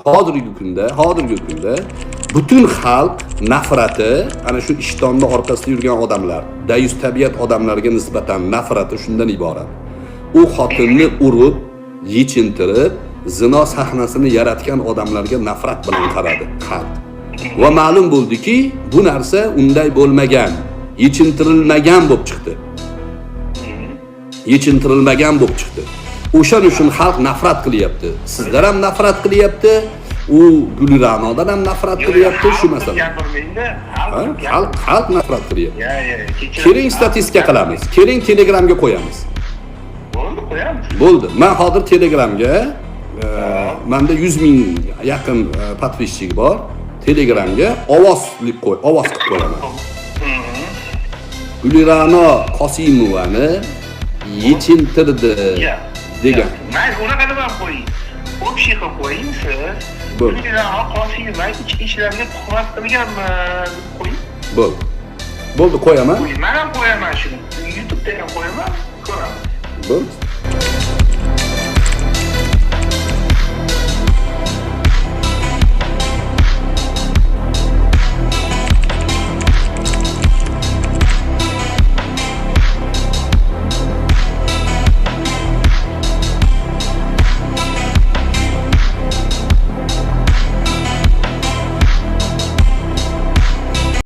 hozirgi kunda butun xalq nafrati, ana shu ishtonni orqasida yurgan odamlar, dayus tabiat odamlarga nisbatan nafrati shundan iborat. U xotinni urib, yechintirib, zino sahnasini yaratgan odamlarga nafrat bilan qaradi xalq. Va ma'lum bo'ldiki, bu narsa unday bo'lmagan, yechintirilmagan bo'lib chiqdi. Yechintirilmagan bo'lib chiqdi. O'shaning uchun xalq nafrat qilyapti. Sizlar ham nafrat qilyapti. U Gulranodan ham nafrat qilyapti shu masala. Xalq nafrat qilyapti. Keling statistika qilamiz. Keling Telegramga qo'yamiz. Bo'ldi, qo'yamiz. Bo'ldi. Men hozir Telegramga menda 100 ming yaqin podpisчик bor. Telegramga ovoz qilib qo'yaman. Gulrano Qosimovani yechintirdi degan. Men unaqa nima qo'ying? Общий qilib qo'ying siz. Gulrano Qosimova ichki ishlarga tuhmat qilganmi deb qo'ying. Bo'ldi, qo'yaman. Men ham qo'yaman shuni. YouTube'da ham qo'yaman. Ko'ramiz. Bo'ldi.